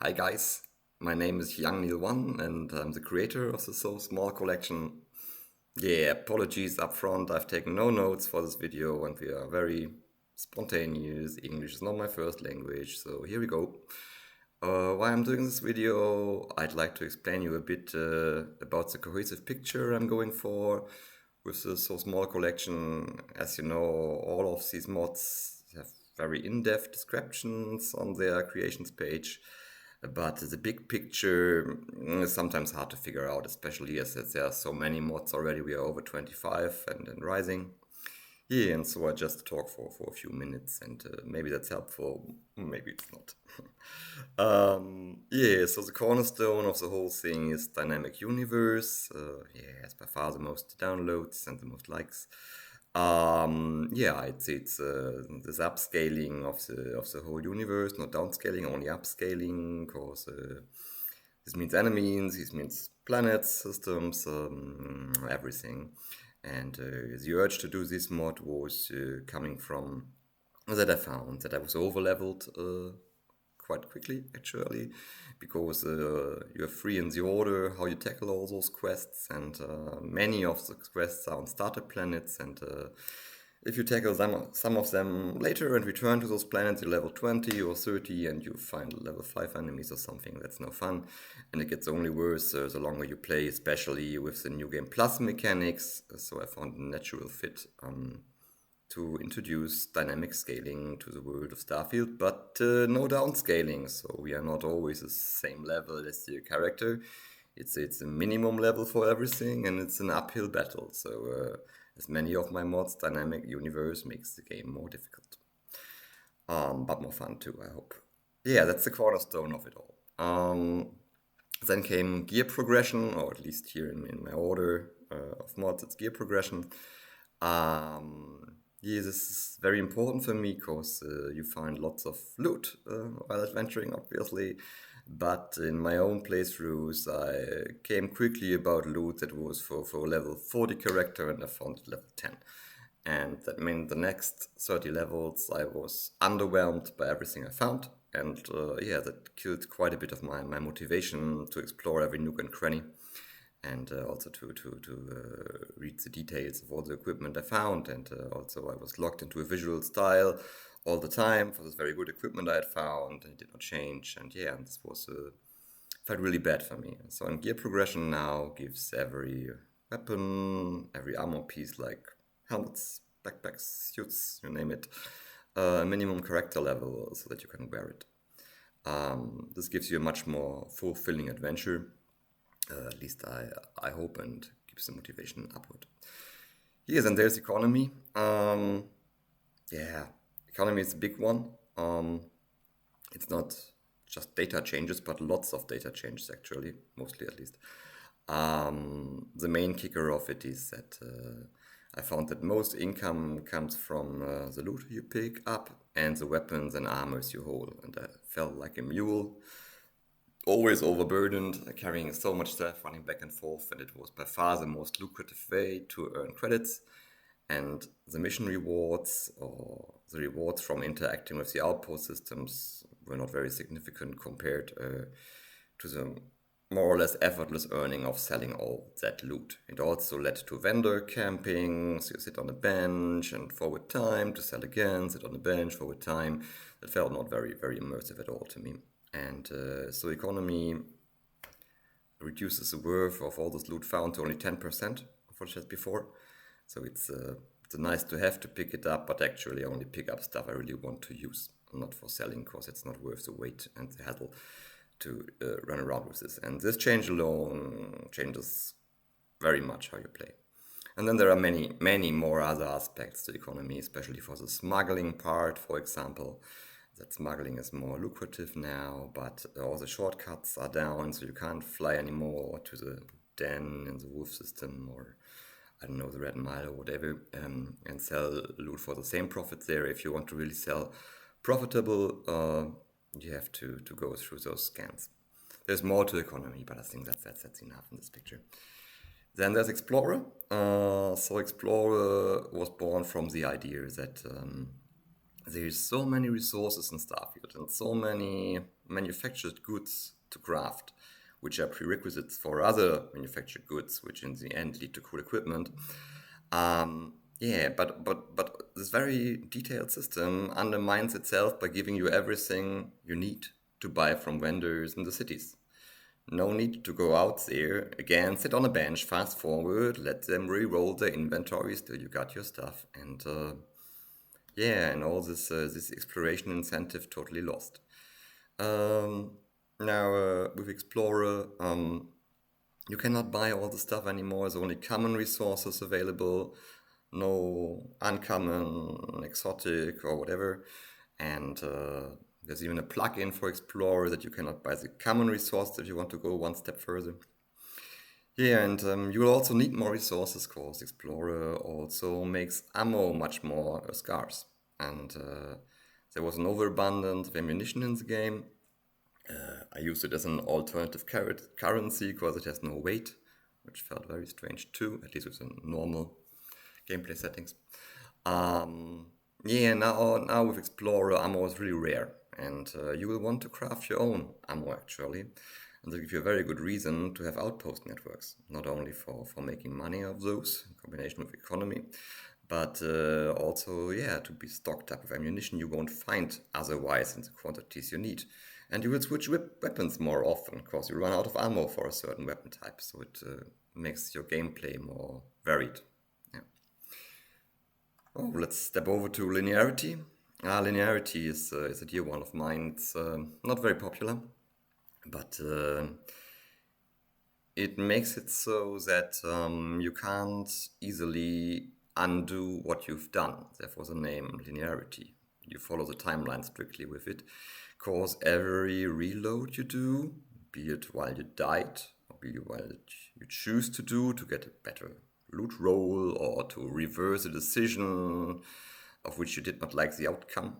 Hi guys, my name is Young Neil One and I'm the creator of the So Small collection. Yeah, apologies up front, I've taken no notes for this video and we are very spontaneous. English is not my first language, so here we go. Why I'm doing this video, I'd like to explain you a bit about the cohesive picture I'm going for with the So Small collection. As you know, all of these mods have very in-depth descriptions on their creations page. But the big picture is sometimes hard to figure out, especially as there are so many mods already. We are over 25 and rising. Yeah, and so I just talk for a few minutes, and maybe that's helpful, maybe it's not. Yeah, so the cornerstone of the whole thing is dynamic universe. Yeah, it's by far the most downloads and the most likes. Yeah, it's this upscaling of the whole universe, not downscaling, only upscaling, because this means enemies, this means planets, systems, everything. And the urge to do this mod was coming from that I found that I was overleveled quite quickly, actually, because you're free in the order how you tackle all those quests, and many of the quests are on starter planets, and if you tackle some of them later and return to those planets, you level 20 or 30 and you find level 5 enemies or something. That's no fun. And it gets only worse the longer you play, especially with the New Game Plus mechanics. So I found a natural fit to introduce dynamic scaling to the world of Starfield, but no downscaling. So we are not always the same level as the character. It's a minimum level for everything, and it's an uphill battle. So as many of my mods, dynamic universe makes the game more difficult, but more fun too, I hope. Yeah, that's the cornerstone of it all. Then came gear progression, or at least here in my order of mods, it's gear progression. Yeah, this is very important for me because you find lots of loot while adventuring, obviously. But in my own playthroughs, I came quickly about loot that was for level 40 character, and I found it level 10. And that meant the next 30 levels I was underwhelmed by everything I found. And yeah, that killed quite a bit of my motivation to explore every nook and cranny, and also to read the details of all the equipment I found. And also I was locked into a visual style all the time for this very good equipment I had found, and it did not change. And yeah, and this was felt really bad for me. So in gear progression now gives every weapon, every armor piece, like helmets, backpacks, suits, you name it, a minimum character level so that you can wear it. This gives you a much more fulfilling adventure. At least I hope, and keeps the motivation upward. Yes, and there's economy. Yeah, economy is a big one. It's not just data changes, but lots of data changes actually, mostly at least. The main kicker of it is that I found that most income comes from the loot you pick up and the weapons and armors you hold. And I felt like a mule, always overburdened, carrying so much stuff, running back and forth, and it was by far the most lucrative way to earn credits. And the mission rewards, or the rewards from interacting with the outpost systems, were not very significant compared to the more or less effortless earning of selling all that loot. It also led to vendor camping, so you sit on a bench and forward time to sell again, sit on a bench, forward time. That felt not very, very immersive at all to me. And so economy reduces the worth of all this loot found to only 10% of what it had before. So it's nice to have to pick it up, but actually only pick up stuff I really want to use, not for selling, because it's not worth the wait and the hassle to run around with this. And this change alone changes very much how you play. And then there are many, many more other aspects to the economy, especially for the smuggling part, for example. That smuggling is more lucrative now, but all the shortcuts are down, so you can't fly anymore to the den in the wolf system, or I don't know, the Red Mile or whatever, and sell loot for the same profit there. If you want to really sell profitable, you have to go through those scans. There's more to economy, but I think that's enough in this picture. Then there's Explorer. So Explorer was born from the idea that there's so many resources in Starfield and so many manufactured goods to craft, which are prerequisites for other manufactured goods, which in the end lead to cool equipment. But this very detailed system undermines itself by giving you everything you need to buy from vendors in the cities. No need to go out there again, sit on a bench, fast forward, let them re-roll their inventories till you got your stuff, and and all this exploration incentive totally lost. Now with Explorer, you cannot buy all the stuff anymore. There's only common resources available, no uncommon, exotic, or whatever. And there's even a plugin for Explorer that you cannot buy the common resources if you want to go one step further. Yeah, and you will also need more resources because Explorer also makes ammo much more scarce. And there was an overabundance of ammunition in the game. I used it as an alternative currency because it has no weight, which felt very strange too, at least with the normal gameplay settings. Now with Explorer, ammo is really rare, and you will want to craft your own ammo actually, and they give you a very good reason to have outpost networks, not only for making money of those in combination with economy, but also to be stocked up with ammunition you won't find otherwise in the quantities you need. And you will switch weapons more often because you run out of ammo for a certain weapon type, so it makes your gameplay more varied. Oh, let's step over to linearity. Linearity is a dear one of mine. It's not very popular, but it makes it so that you can't easily undo what you've done. Therefore, the name linearity. You follow the timeline strictly with it, because every reload you do, be it while you died, or be it while you choose to do to get a better loot roll or to reverse a decision of which you did not like the outcome.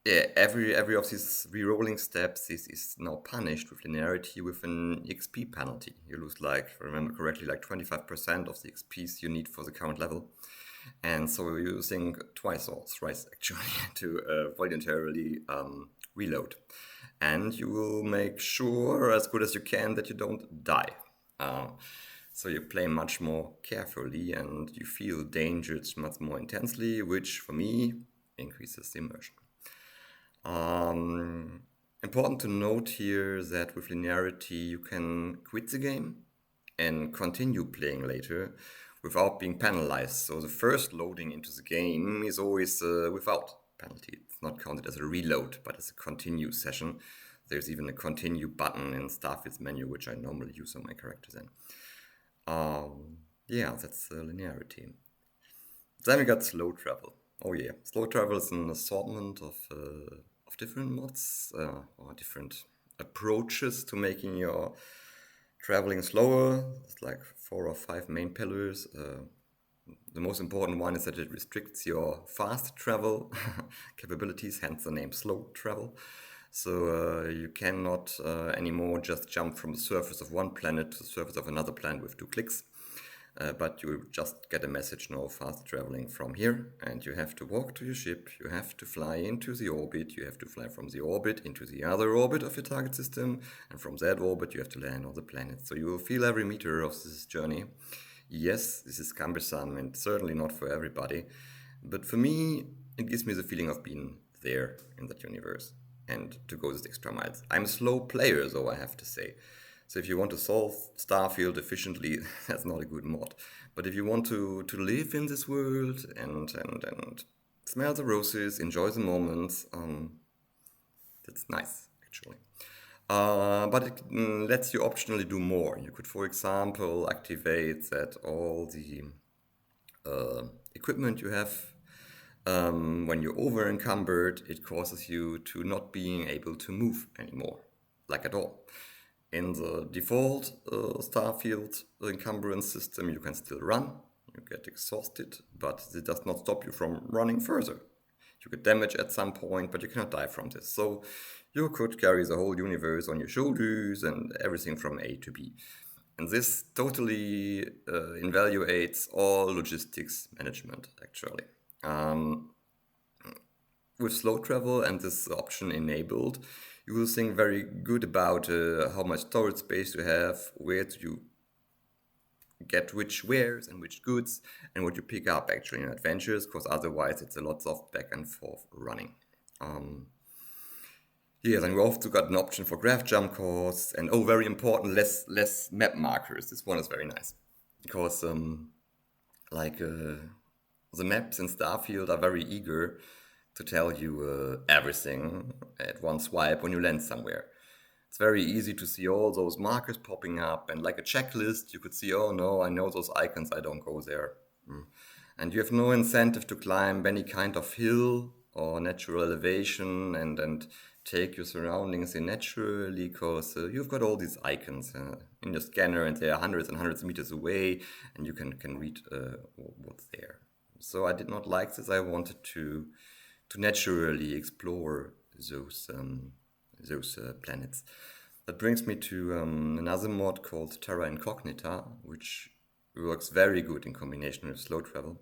Every of these re-rolling steps is now punished with linearity with an XP penalty. You lose, if I remember correctly, 25% of the XPs you need for the current level. And so you're using twice or thrice actually to voluntarily reload. And you will make sure as good as you can that you don't die. So you play much more carefully and you feel dangers much more intensely, which for me increases the immersion. Important to note here that with linearity you can quit the game and continue playing later without being penalized. So the first loading into the game is always without penalty. It's not counted as a reload, but as a continue session. There's even a continue button in Starfield's menu, which I normally use on my characters in. That's linearity. Then we got slow travel. Oh yeah, slow travel is an assortment of different mods or different approaches to making your traveling slower. It's 4 or 5 main pillars. The most important one is that it restricts your fast travel capabilities, hence the name slow travel. So you cannot anymore just jump from the surface of one planet to the surface of another planet with 2 clicks. But you just get a message, no fast traveling from here, and you have to walk to your ship, you have to fly into the orbit, you have to fly from the orbit into the other orbit of your target system, and from that orbit you have to land on the planet. So you will feel every meter of this journey. Yes, this is cumbersome and certainly not for everybody, but for me, it gives me the feeling of being there in that universe and to go this extra miles. I'm a slow player, though, I have to say. So if you want to solve Starfield efficiently, that's not a good mod. But if you want to live in this world and smell the roses, enjoy the moments, that's nice, actually. But it lets you optionally do more. You could, for example, activate that all the equipment you have, when you're over encumbered, it causes you to not being able to move anymore, at all. In the default Starfield encumbrance system, you can still run, you get exhausted, but it does not stop you from running further. You get damage at some point, but you cannot die from this. So you could carry the whole universe on your shoulders and everything from A to B. And this totally invaluates all logistics management, actually. with slow travel and this option enabled, you will think very good about how much storage space you have, where do you get which wares and which goods, and what you pick up actually in adventures, because otherwise it's a lot of back and forth running. Yes, and we also got an option for graph jump course, and oh, very important, less map markers. This one is very nice because the maps in Starfield are very eager to tell you everything at one swipe when you land somewhere. It's very easy to see all those markers popping up, and like a checklist, you could see, oh no, I know those icons, I don't go there. And you have no incentive to climb any kind of hill or natural elevation and take your surroundings in naturally, because you've got all these icons in your scanner, and they are hundreds and hundreds of meters away, and you can read what's there. So I did not like this. I wanted to naturally explore those planets. That brings me to another mod called Terra Incognita, which works very good in combination with slow travel.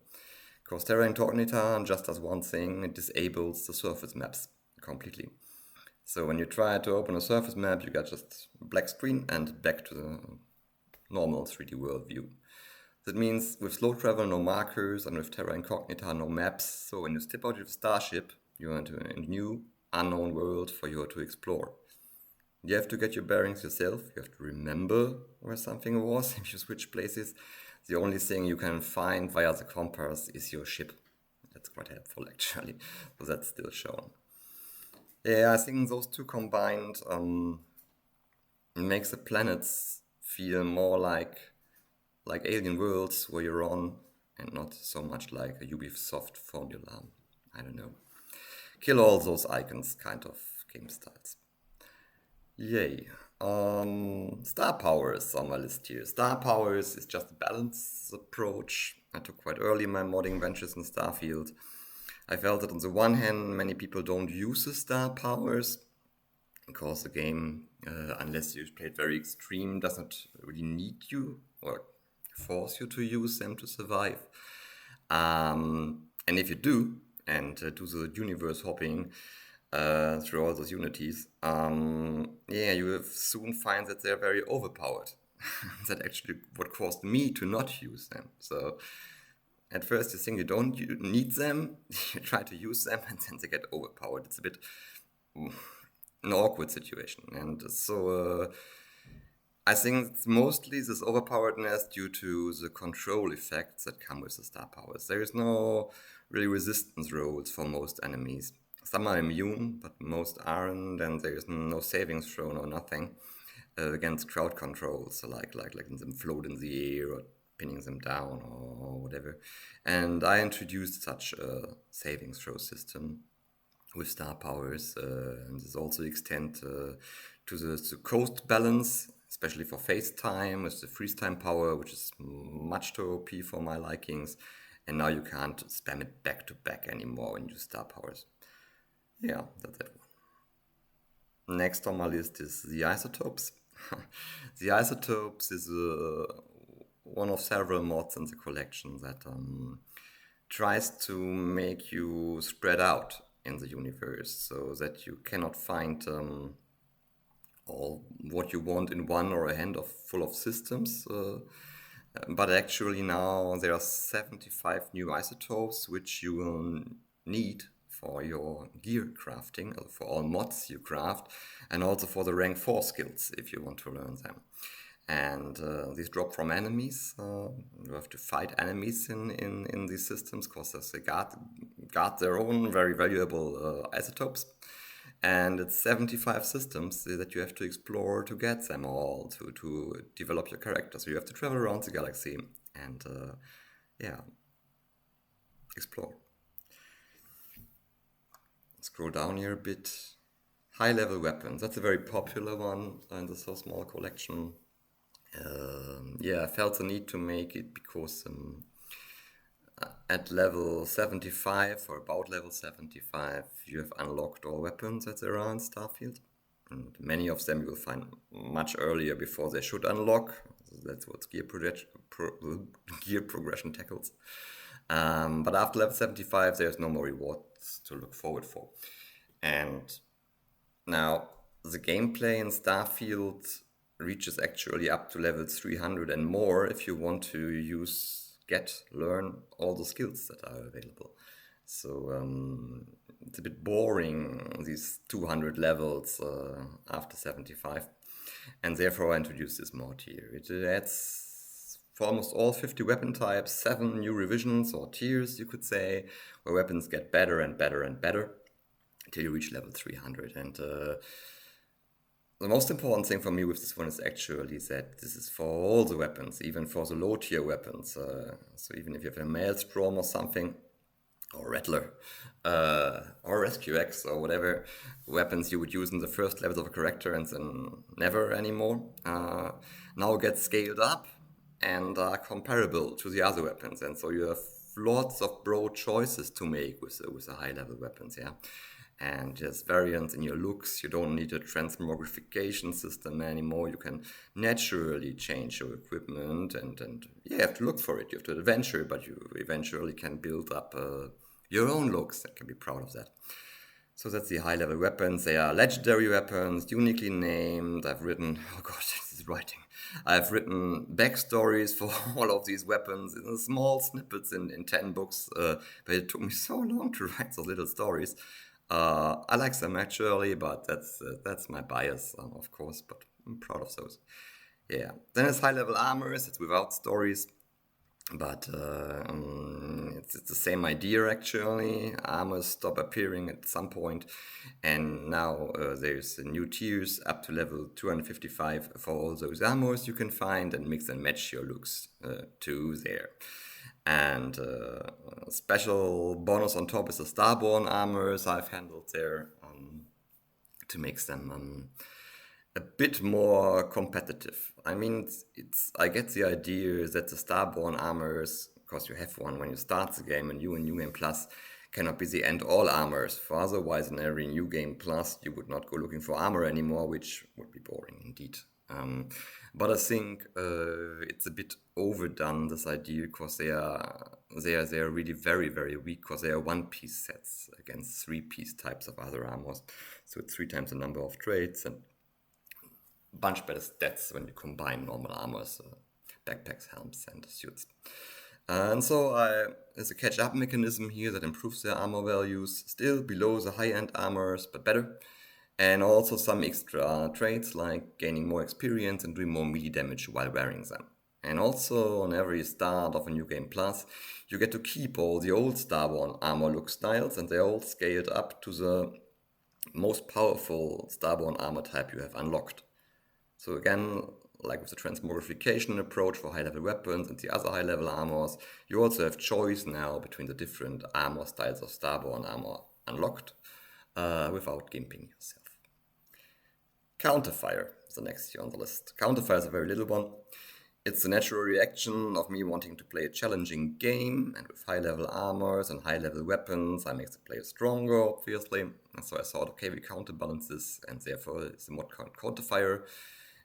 Because Terra Incognita just does one thing: it disables the surface maps completely. So when you try to open a surface map, you get just a black screen and back to the normal 3D world view. That means with slow travel, no markers, and with Terra Incognita, no maps. So when you step out of the starship, you are into a new, unknown world for you to explore. You have to get your bearings yourself. You have to remember where something was if you switch places. The only thing you can find via the compass is your ship. That's quite helpful, actually. So that's still shown. Yeah, I think those two combined makes the planets feel more like alien worlds where you're on, and not so much like a Ubisoft formula. I don't know. Kill all those icons kind of game styles. Yay. Star Power is on my list here. Star Powers is just a balanced approach I took quite early in my modding ventures in Starfield. I felt that on the one hand, many people don't use the Star Powers because the game, unless you play it very extreme, doesn't really need you or force you to use them to survive. And if you do, and do the universe hopping through all those unities, you will soon find that they're very overpowered. That's actually what caused me to not use them. So at first you think you don't need them, you try to use them, and then they get overpowered. It's a bit an awkward situation. And so I think it's mostly this overpoweredness due to the control effects that come with the star powers. There is no really resistance rolls for most enemies. Some are immune, but most aren't, and there is no savings thrown or nothing against crowd controls, so like letting them float in the air or pinning them down or whatever. And I introduced such a savings throw system with star powers, and this also extend to the coast balance, especially for face time with the freeze time power, which is much too OP for my likings. And now you can't spam it back to back anymore when you use star powers. Yeah, that's that one. Next on my list is the isotopes. The isotopes is one of several mods in the collection that tries to make you spread out in the universe so that you cannot find all what you want in one or a hand of full of systems. But actually now there are 75 new isotopes which you will need for your gear crafting, for all mods you craft, and also for the rank 4 skills if you want to learn them. And these drop from enemies. You have to fight enemies in these systems because they guard their own very valuable isotopes. And it's 75 systems that you have to explore to get them all, to develop your character. So you have to travel around the galaxy and explore. Scroll down here a bit. High-level weapons. That's a very popular one in the So Small collection. I felt the need to make it because at level 75 or about level 75 you have unlocked all weapons that there are in Starfield, and many of them you will find much earlier before they should unlock. That's what gear progression tackles. But after level 75 there's no more reward to look forward for. And now the gameplay in Starfield reaches actually up to level 300 and more if you want to learn all the skills that are available. So it's a bit boring, these 200 levels after 75. And therefore I introduced this mod here. It adds for almost all 50 weapon types, 7 new revisions or tiers, you could say, where weapons get better and better and better until you reach level 300. And the most important thing for me with this one is actually that this is for all the weapons, even for the low tier weapons. So even if you have a Maelstrom or something, or Rattler, or Rescue X, or whatever weapons you would use in the first levels of a character and then never anymore, now get scaled up and are comparable to the other weapons. And so you have lots of broad choices to make with the high level weapons, yeah. And there's variants in your looks. You don't need a transmogrification system anymore. You can naturally change your equipment, and you have to look for it. You have to adventure, but you eventually can build up your own looks and can be proud of that. So that's the high-level weapons. They are legendary weapons, uniquely named. I've written, oh gosh, this is writing. I've written backstories for all of these weapons in small snippets in 10 books, but it took me so long to write those little stories. I like them actually, but that's my bias, of course, but I'm proud of those. Yeah. Then it's high-level armors. It's without stories, but it's the same idea actually. Armors stop appearing at some point, and now there's new tiers up to level 255 for all those armors you can find and mix and match your looks to there. And special bonus on top is the Starborn armors I've handled there to make them a bit more competitive. I mean, I get the idea that the Starborn armors, because you have one when you start the game, and New Game Plus cannot be the end-all armors. For otherwise, in every New Game Plus, you would not go looking for armor anymore, which would be boring indeed. But I think it's a bit overdone, this idea, because they are really very, very weak, because they are one-piece sets against 3-piece types of other armors. So it's 3 times the number of traits and a bunch better stats when you combine normal armors, backpacks, helms, and suits. And so there's a catch-up mechanism here that improves their armor values, still below the high-end armors, but better. And also some extra traits like gaining more experience and doing more melee damage while wearing them. And also on every start of a New Game Plus, you get to keep all the old Starborn armor look styles, and they're all scaled up to the most powerful Starborn armor type you have unlocked. So again, like with the transmogrification approach for high-level weapons and the other high-level armors, you also have choice now between the different armor styles of Starborn armor unlocked without gimping yourself. Counterfire is the next here on the list. Counterfire is a very little one. It's the natural reaction of me wanting to play a challenging game, and with high-level armors and high-level weapons, I make the player stronger, obviously. And so I thought, okay, we counterbalance this, and therefore it's the mod called Counterfire.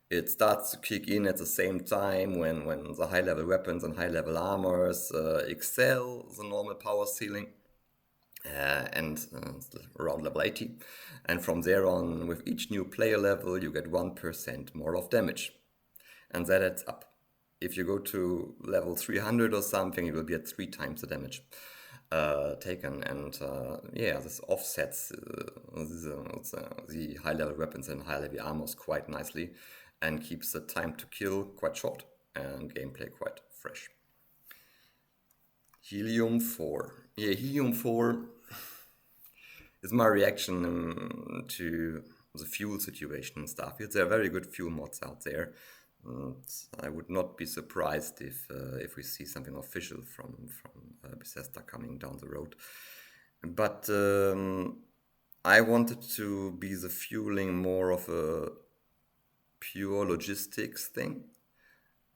It starts to kick in at the same time when the high-level weapons and high-level armors excel the normal power ceiling. And around level 80. And from there on, with each new player level, you get 1% more of damage. And that adds up. If you go to level 300 or something, you will be at 3 times the damage taken. And this offsets the high-level weapons and high-level armors quite nicely and keeps the time to kill quite short and gameplay quite fresh. Helium 4. Yeah, Helium 4 is my reaction to the fuel situation in Starfield. There are very good fuel mods out there. I would not be surprised if we see something official from Bethesda coming down the road. But I wanted to be the fueling more of a pure logistics thing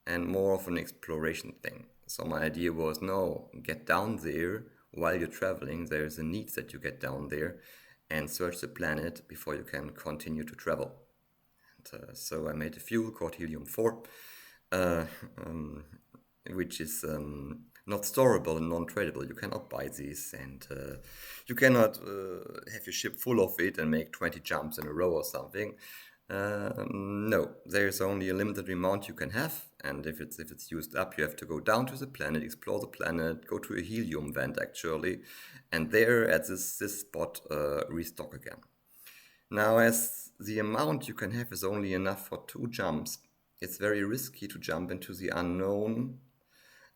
and more of an exploration thing. So my idea was, no, get down there while you're traveling. There's a need that you get down there and search the planet before you can continue to travel. And so I made a fuel called Helium 4, which is not storable and non-tradable. You cannot buy these, and you cannot have your ship full of it and make 20 jumps in a row or something. No, there's only a limited amount you can have, and if it's used up, you have to go down to the planet, explore the planet, go to a helium vent actually, and there at this spot restock again. Now, as the amount you can have is only enough for 2 jumps, it's very risky to jump into the unknown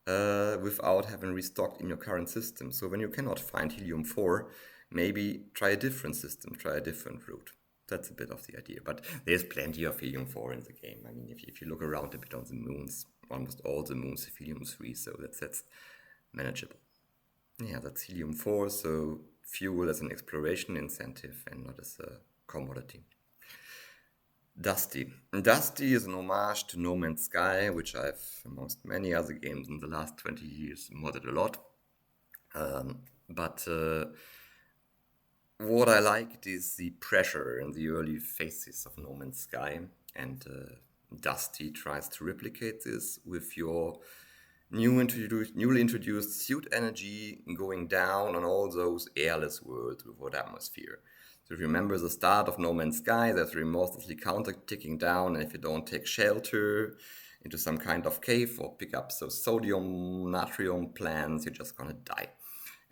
without having restocked in your current system. So when you cannot find helium-4, maybe try a different system, try a different route. That's a bit of the idea, but there's plenty of helium-4 in the game. I mean, if you look around a bit on the moons, almost all the moons have helium-3, so that's manageable. Yeah, that's helium-4, so fuel as an exploration incentive and not as a commodity. Dusty. Dusty is an homage to No Man's Sky, which I've, amongst many other games in the last 20 years, modded a lot. But what I liked is the pressure in the early phases of No Man's Sky, and Dusty tries to replicate this with your newly introduced suit energy going down on all those airless worlds without atmosphere. So if you remember the start of No Man's Sky, there's remorselessly counter ticking down, and if you don't take shelter into some kind of cave or pick up those sodium, natrium plants, you're just gonna die.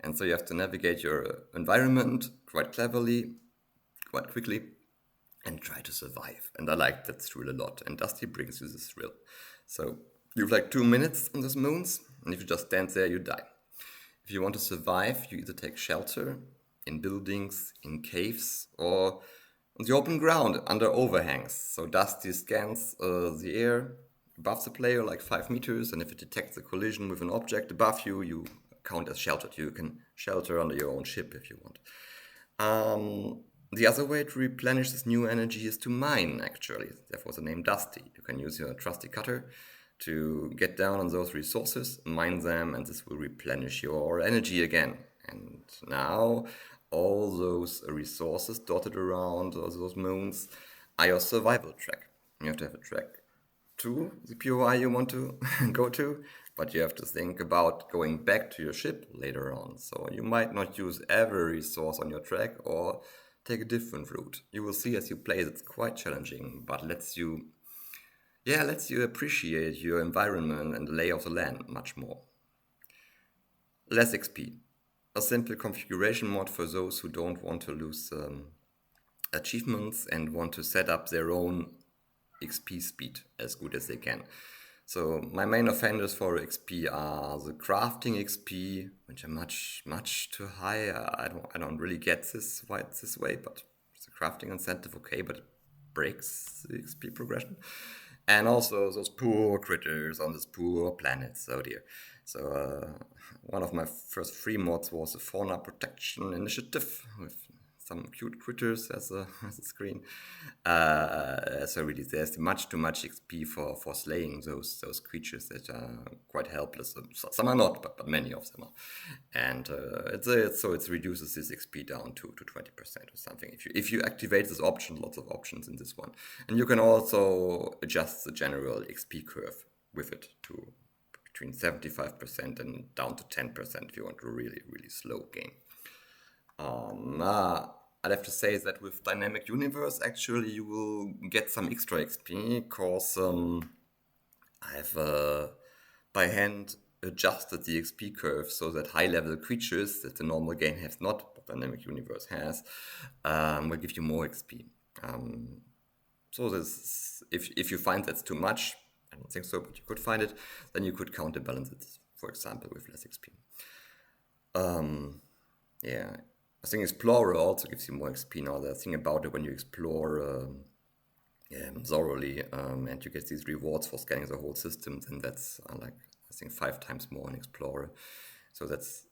And so you have to navigate your environment quite cleverly, quite quickly, and try to survive. And I like that thrill a lot, and Dusty brings you this thrill. So you have like 2 minutes on those moons, and if you just stand there, you die. If you want to survive, you either take shelter in buildings, in caves, or on the open ground under overhangs. So Dusty scans the air above the player like 5 meters, and if it detects a collision with an object above you, you count as sheltered. You can shelter under your own ship if you want. The other way to replenish this new energy is to mine, actually. Therefore the name Dusty. You can use your trusty cutter to get down on those resources, mine them, and this will replenish your energy again. And now all those resources dotted around all those moons are your survival track. You have to have a track to the POI you want to go to, but you have to think about going back to your ship later on. So you might not use every resource on your track or take a different route. You will see as you play it's quite challenging, but lets you appreciate your environment and the lay of the land much more. Less XP. A simple configuration mod for those who don't want to lose achievements and want to set up their own XP speed as good as they can. So my main offenders for XP are the crafting XP, which are much too high. I don't really get this why it's this way, but it's a crafting incentive, okay, but it breaks the XP progression. And also those poor critters on this poor planet, oh dear. So one of my first free mods was a fauna protection initiative with some cute critters as a screen. So really there's much too much XP for slaying those creatures that are quite helpless. Some are not, but many of them are. And it reduces this XP down to 20% or something. If you activate this option, lots of options in this one. And you can also adjust the general XP curve with it to between 75% and down to 10% if you want a really, really slow game. I'd have to say that with Dynamic Universe, actually, you will get some extra XP because I've by hand adjusted the XP curve so that high-level creatures that the normal game has not, but Dynamic Universe has, will give you more XP. So this, if you find that's too much, I don't think so, but you could find it, then you could counterbalance it, for example, with less XP. Yeah. I think Explorer also gives you more XP now. The thing about it when you explore thoroughly and you get these rewards for scanning the whole system, then that's I think 5 times more in Explorer. So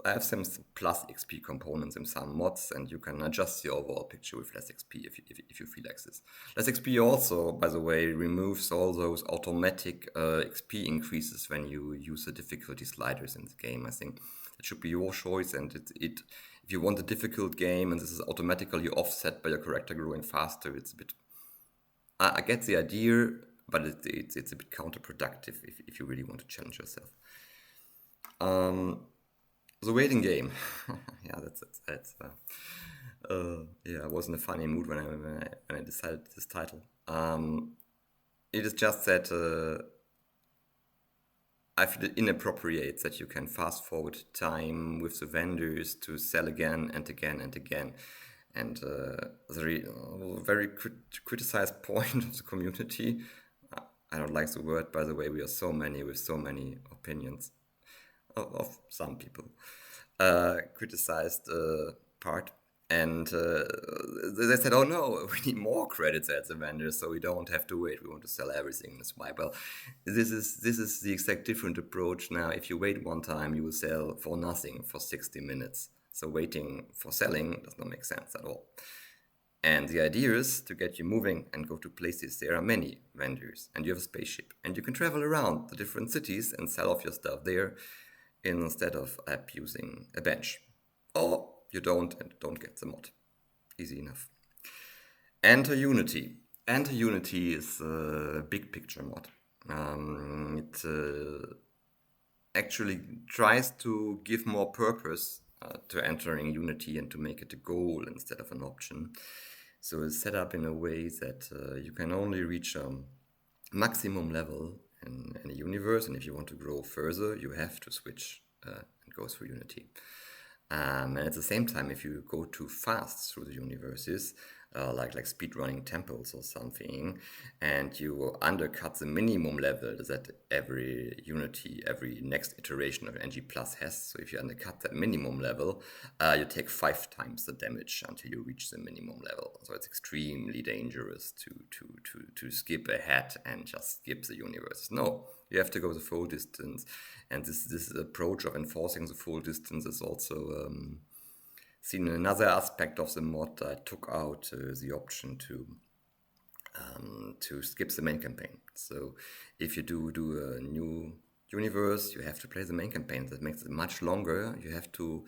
I have some plus XP components in some mods, and you can adjust the overall picture with less XP if you feel like this. Less XP also, by the way, removes all those automatic XP increases when you use the difficulty sliders in the game. I think it should be your choice, and if you want a difficult game and this is automatically offset by your character growing faster, it's a bit... I get the idea, but it's a bit counterproductive if you really want to challenge yourself. The waiting game. Yeah, that's yeah, I was in a funny mood when I decided this title. It is just that I feel it inappropriate that you can fast forward time with the vendors to sell again and again and again. And very criticized point of the community. I don't like the word, by the way. We are so many with so many opinions of some people. Criticized part. And they said, "Oh no, we need more credits as a vendor, so we don't have to wait. We want to sell everything." That's why. Well, this is the exact different approach now. If you wait one time, you will sell for nothing for 60 minutes. So waiting for selling does not make sense at all. And the idea is to get you moving and go to places. There are many vendors, and you have a spaceship, and you can travel around the different cities and sell off your stuff there instead of using a bench. Or you don't and don't get the mod. Easy enough. Enter Unity. Enter Unity is a big picture mod. It actually tries to give more purpose to entering Unity and to make it a goal instead of an option. So it's set up in a way that you can only reach a maximum level in a universe, and if you want to grow further, you have to switch and go through Unity. And at the same time, if you go too fast through the universes, like speedrunning temples or something, and you undercut the minimum level that every Unity, every next iteration of NG Plus has, so if you undercut that minimum level, you take 5 times the damage until you reach the minimum level. So it's extremely dangerous to skip ahead and just skip the universe. No, you have to go the full distance. And this approach of enforcing the full distance is also seen in another aspect of the mod. I took out the option to skip the main campaign. So if you do a new universe, you have to play the main campaign. That makes it much longer. You have to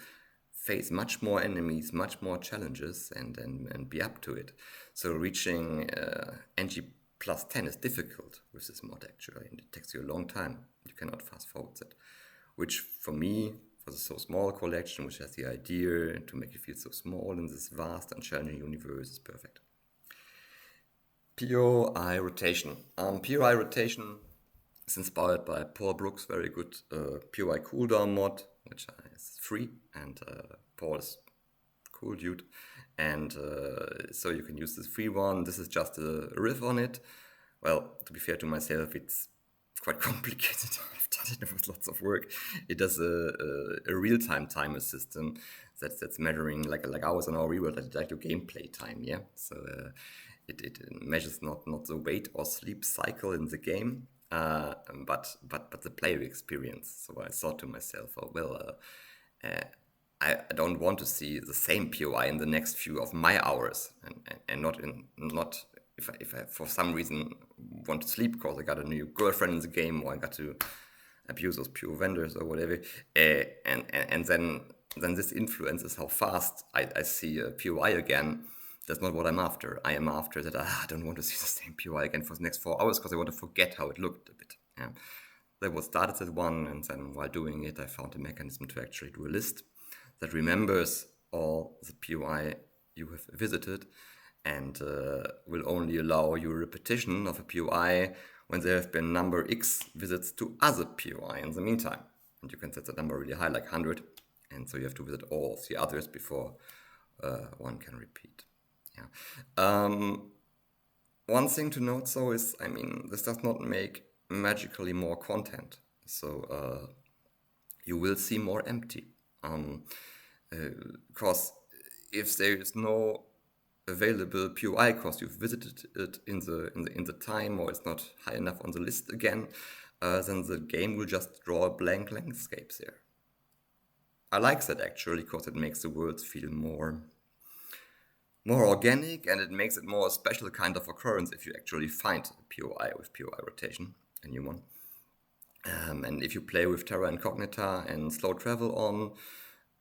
face much more enemies, much more challenges, and be up to it. So reaching NG plus 10 is difficult with this mod, actually, and it takes you a long time. You cannot fast forward that, which for me, for the so small collection, which has the idea to make you feel so small in this vast and challenging universe, is perfect. POI rotation. POI rotation is inspired by Paul Brooks' very good POI cooldown mod, which is free, and Paul is a cool dude. And so you can use this free one. This is just a riff on it. Well, to be fair to myself, it's quite complicated. I've done it with lots of work. It does a real-time timer system that's measuring like hours on our reworld, like your gameplay time, yeah? So it measures not the wait or sleep cycle in the game, but the player experience. So I thought to myself, oh, well, I don't want to see the same POI in the next few of my hours, and not if I for some reason want to sleep because I got a new girlfriend in the game, or I got to abuse those pure vendors or whatever, and then this influences how fast I see a POI again. That's not what I'm after. I am after that I don't want to see the same POI again for the next 4 hours because I want to forget how it looked a bit. Yeah. That was started at 1, and then while doing it, I found a mechanism to actually do a list that remembers all the POI you have visited and will only allow you a repetition of a POI when there have been number X visits to other POI in the meantime. And you can set the number really high, like 100, and so you have to visit all of the others before one can repeat. Yeah. One thing to note, though, is, I mean, this does not make magically more content. So you will see more empty. Because if there is no available POI because you've visited it in the time, or it's not high enough on the list again, then the game will just draw blank landscapes there. I like that, actually, because it makes the worlds feel more organic, and it makes it more a special kind of occurrence if you actually find a POI with POI rotation, a new one. And if you play with Terra Incognita and slow travel on,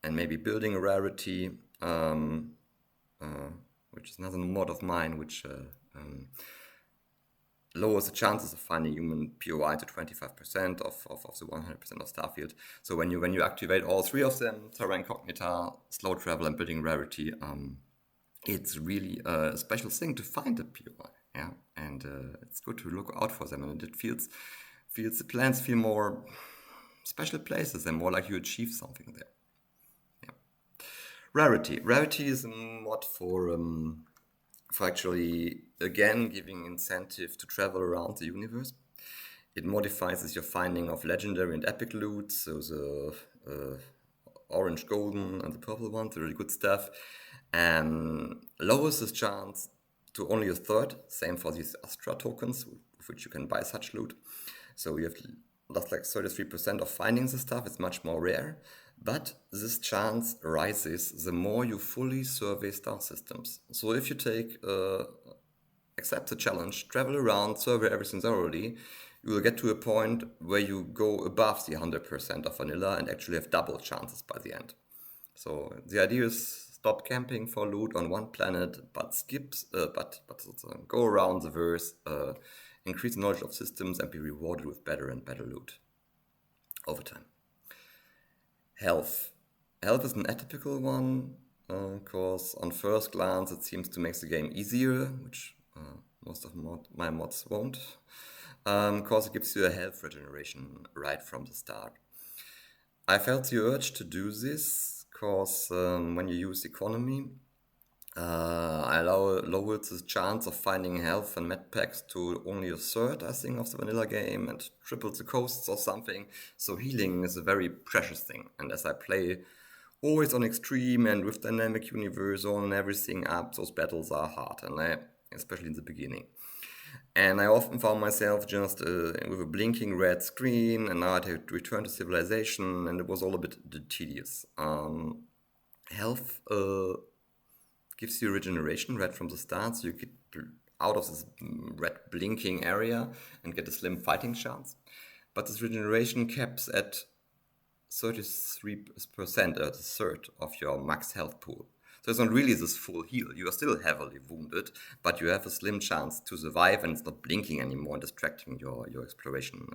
and maybe building a rarity, which is another mod of mine, which lowers the chances of finding human POI to 25% of the 100% of Starfield. So when you activate all three of them, Terra Incognita, Slow Travel, and Building Rarity, it's really a special thing to find a POI. Yeah, and it's good to look out for them, and it feels the plans feel more special places and more like you achieve something there. Yeah. Rarity is a mod for actually, again, giving incentive to travel around the universe. It modifies your finding of legendary and epic loot, so the orange, golden, and the purple ones, the really good stuff, and lowers the chance to only a third. Same for these Astra tokens, with which you can buy such loot. So you have lost like 33% of finding the stuff. It's much more rare. But this chance rises the more you fully survey star systems. So if you accept the challenge, travel around, survey everything thoroughly, you will get to a point where you go above the 100% of vanilla and actually have double chances by the end. So the idea is stop camping for loot on one planet, but go around the verse, increase knowledge of systems, and be rewarded with better and better loot over time. Health is an atypical one, because on first glance it seems to make the game easier, which most of my mods won't, because it gives you a health regeneration right from the start. I felt the urge to do this because when you use economy, I lowered the chance of finding health and med packs to only a third, I think, of the vanilla game, and tripled the costs or something. So healing is a very precious thing. And as I play always on extreme and with dynamic universe on everything up, those battles are hard, and especially in the beginning. And I often found myself just with a blinking red screen, and now I had to return to civilization, and it was all a bit tedious. Health gives you regeneration right from the start, so you get out of this red blinking area and get a slim fighting chance. But this regeneration caps at 33%, a third of your max health pool. So it's not really this full heal. You are still heavily wounded, but you have a slim chance to survive, and it's not blinking anymore and distracting your exploration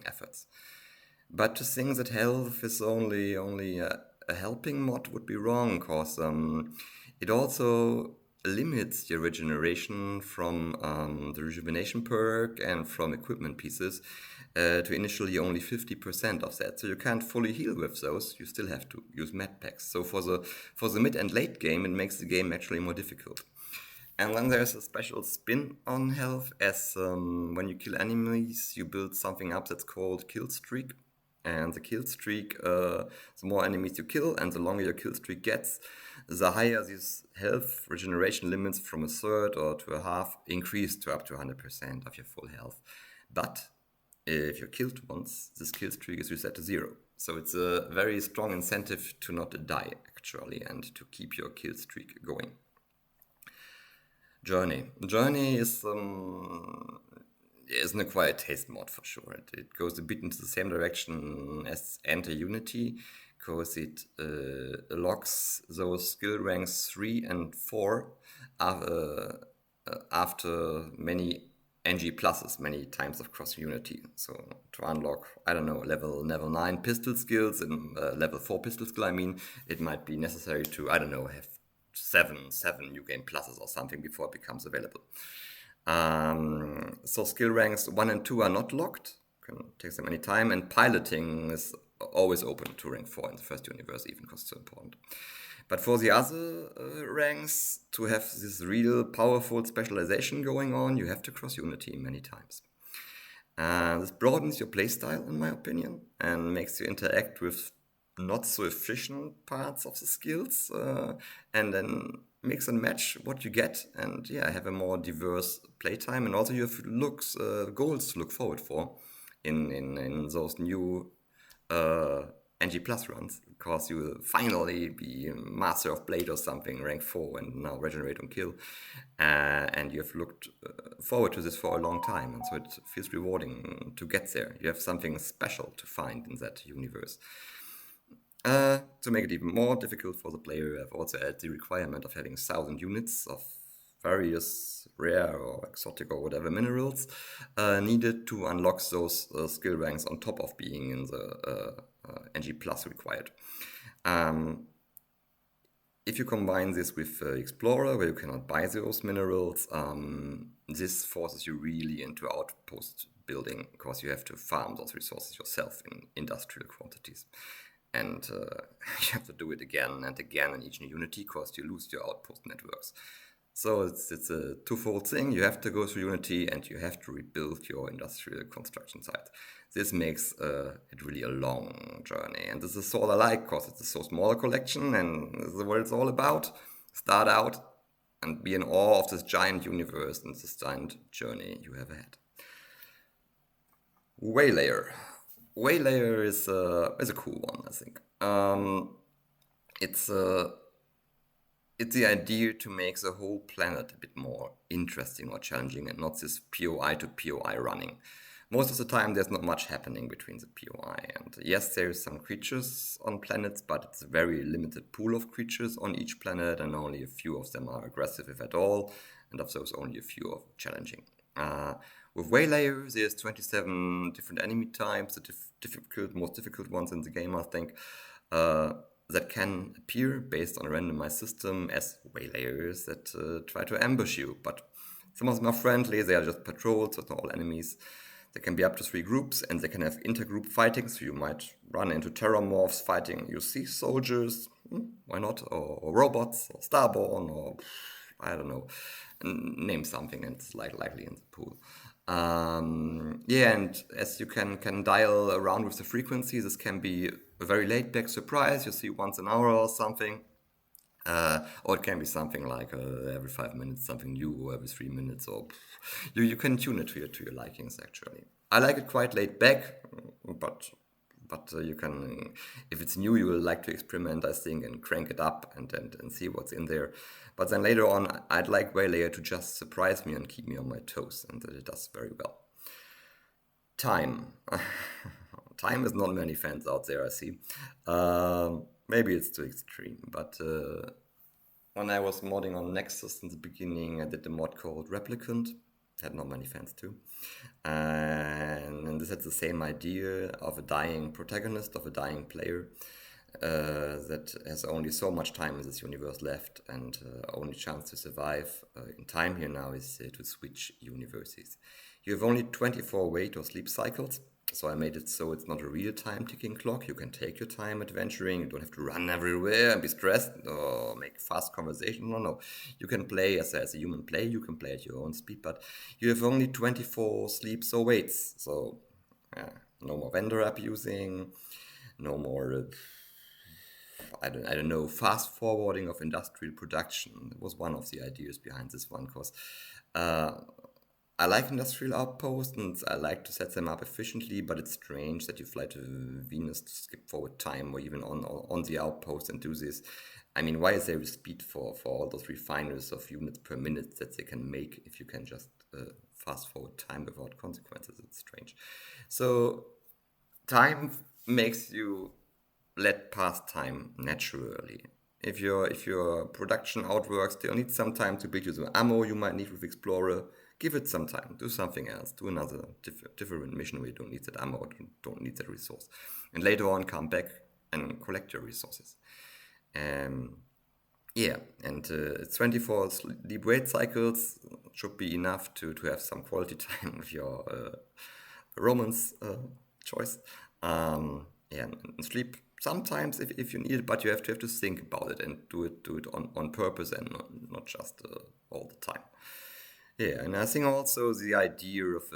efforts. But to think that health is only a helping mod would be wrong, because it also limits your regeneration from the rejuvenation perk and from equipment pieces to initially only 50% of that. So you can't fully heal with those. You still have to use med packs. So for the mid and late game, it makes the game actually more difficult. And then there's a special spin on health, as when you kill enemies, you build something up that's called kill streak. And the kill streak, the more enemies you kill and the longer your kill streak gets, the higher these health regeneration limits from a third or to a half increase to up to 100% of your full health. But if you're killed once, this kill streak is reset to 0. So it's a very strong incentive to not die, actually, and to keep your kill streak going. Journey is an acquired taste mod for sure. It goes a bit into the same direction as Enter Unity, because it locks those skill ranks 3 and 4 after many NG pluses, many times across Unity. So to unlock, I don't know, level 9 pistol skills and level 4 pistol skill, it might be necessary to, I don't know, have 7 new game pluses or something before it becomes available. So skill ranks 1 and 2 are not locked, can take them any time, and piloting is always open to rank 4 in the first universe, even because it's so important. But for the other ranks, to have this real powerful specialization going on, you have to cross Unity many times. This broadens your playstyle, in my opinion, and makes you interact with not so efficient parts of the skills, and then mix and match what you get, and have a more diverse playtime. And also you have goals to look forward for in those new NG Plus runs, because you will finally be Master of Blade or something, rank 4, and now regenerate on kill. And you have looked forward to this for a long time, and so it feels rewarding to get there. You have something special to find in that universe. To make it even more difficult for the player, I've also added the requirement of having 1,000 units of various rare or exotic or whatever minerals needed to unlock those skill ranks on top of being in the NG Plus required. If you combine this with Explorer, where you cannot buy those minerals, this forces you really into outpost building, because you have to farm those resources yourself in industrial quantities. And you have to do it again and again in each new Unity, because you lose your outpost networks. So it's a twofold thing. You have to go through Unity and you have to rebuild your industrial construction site. This makes it really a long journey. And this is all I like, because it's a so small collection and this is what it's all about. Start out and be in awe of this giant universe and this giant journey you have had. Waylayer. Waylayer is a cool one, I think. It's the idea to make the whole planet a bit more interesting or challenging, and not this POI to POI running. Most of the time there's not much happening between the POI, and yes, there's some creatures on planets, but it's a very limited pool of creatures on each planet, and only a few of them are aggressive, if at all, and of those only a few are challenging. With Waylayer, there's 27 different enemy types, the most difficult ones in the game, I think, that can appear based on a randomized system as Waylayers that try to ambush you. But some of them are friendly, they are just patrols, so it's not all enemies. There can be up to 3 groups, and they can have intergroup fighting, so you might run into terramorphs fighting your sea soldiers, why not, or robots, or Starborn, or I don't know, name something, and it's likely in the pool. And as you can dial around with the frequency, this can be a very laid-back surprise. You see once an hour or something, or it can be something like every 5 minutes, something new, or every 3 minutes, or you can tune it to your likings. Actually, I like it quite laid back, but you can, if it's new, you will like to experiment, I think, and crank it up and see what's in there. But then later on, I'd like Waylayer to just surprise me and keep me on my toes, and it does very well. Time. Time is not many fans out there, I see. Maybe it's too extreme, but when I was modding on Nexus in the beginning, I did a mod called Replicant. Had not many fans too. And this had the same idea of a dying protagonist, of a dying player, that has only so much time in this universe left, and only chance to survive in time here now is to switch universes. You have only 24 wake or sleep cycles, so I made it so it's not a real-time ticking clock. You can take your time adventuring, you don't have to run everywhere and be stressed or make fast conversation. No. You can play as a human player, you can play at your own speed, but you have only 24 sleeps or waits, so no more vendor abusing, no more... I don't know, fast forwarding of industrial production. It was one of the ideas behind this one, because I like industrial outposts and I like to set them up efficiently, but it's strange that you fly to Venus to skip forward time, or even on the outpost and do this. I mean, why is there a speed for all those refiners of units per minute that they can make if you can just fast forward time without consequences? It's strange. So time makes you let pass time naturally. If your production outwork still needs some time to build you the ammo you might need with Explorer, give it some time. Do something else. Do another different mission where you don't need that ammo, don't need that resource. And later on, come back and collect your resources. And 24 sleep wait cycles should be enough to have some quality time with your romance choice. And sleep sometimes if you need it, but you have to think about it and do it on purpose and not just all the time. Yeah, and I think also the idea of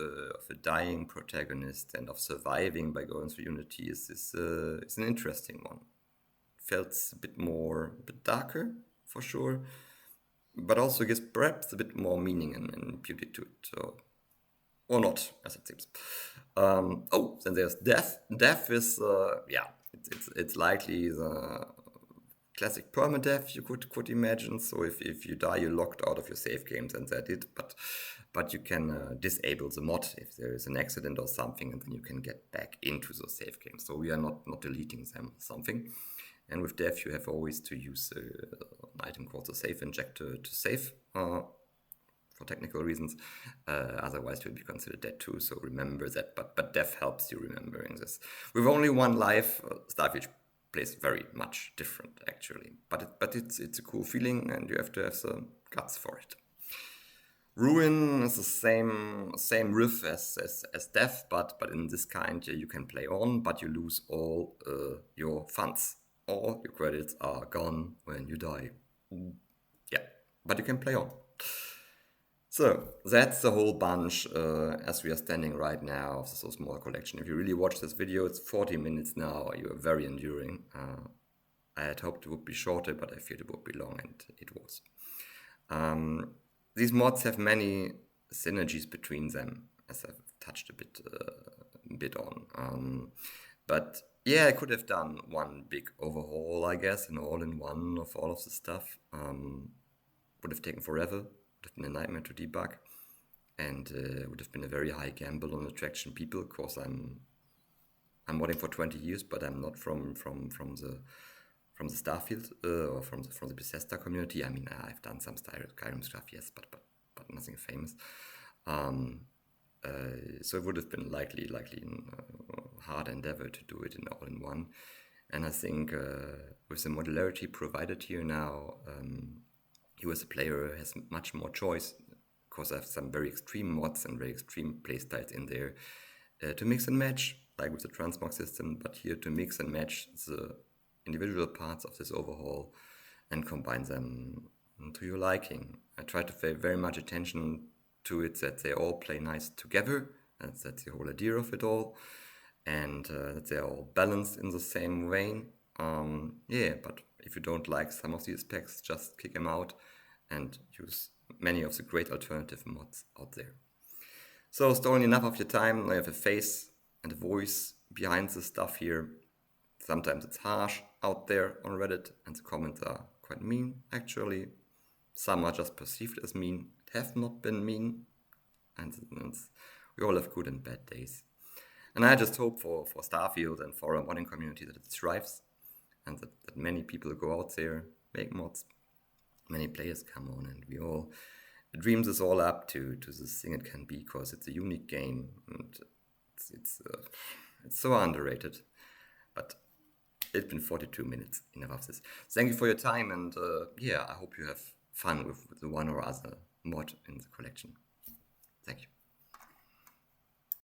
a dying protagonist and of surviving by going through Unity is an interesting one. Felt a bit darker for sure, but also gives perhaps a bit more meaning and beauty to it. So, or not, as it seems. Then there's death. Death is it's likely the classic permadeath you could imagine. So if you die, you're locked out of your save games, and that's it. But you can disable the mod if there is an accident or something, and then you can get back into those save games. So we are not deleting them, something. And with death, you have always to use an item called the save injector to save for technical reasons. Otherwise, you'll be considered dead too. So remember that. But death helps you remembering this. With only one life, Starfield plays very much different actually. But it's a cool feeling, and you have to have the guts for it. Ruin is the same riff as Death, but in this kind you can play on, but you lose all your funds. All your credits are gone when you die. Yeah, but you can play on. So that's the whole bunch as we are standing right now of the So Small collection. If you really watch this video, it's 40 minutes now. You are very enduring. I had hoped it would be shorter, but I feared it would be long, and it was. These mods have many synergies between them, as I've touched a bit on. But yeah, I could have done one big overhaul, I guess, an all-in-one of all of the stuff. Would have taken forever, would have been a nightmare to debug, and would have been a very high gamble on attraction people, because I'm modding for 20 years, but I'm not from the Starfield or from the Bethesda community. I mean, I've done some Skyrim stuff, yes, but nothing famous. So it would have been likely a hard endeavor to do it in all-in-one. And I think with the modularity provided here now, you as a player has much more choice, because I have some very extreme mods and very extreme playstyles in there to mix and match, like with the transmog system, but here to mix and match the individual parts of this overhaul and combine them to your liking. I try to pay very much attention to it, that they all play nice together. That's the whole idea of it all, and that they're all balanced in the same vein. Yeah, but if you don't like some of these specs, just kick them out and use many of the great alternative mods out there. So stolen enough of your time. I have a face and a voice behind the stuff here. Sometimes it's harsh out there on Reddit, and the comments are quite mean, actually. Some are just perceived as mean, have not been mean, and we all have good and bad days. And I just hope for Starfield and for our modding community that it thrives, and that many people go out there, make mods, many players come on, and we all dream this all up to this thing it can be, because it's a unique game, and it's so underrated. But it's been 42 minutes, enough of this. Thank you for your time, and yeah, I hope you have fun with the one or other mod in the collection. Thank you.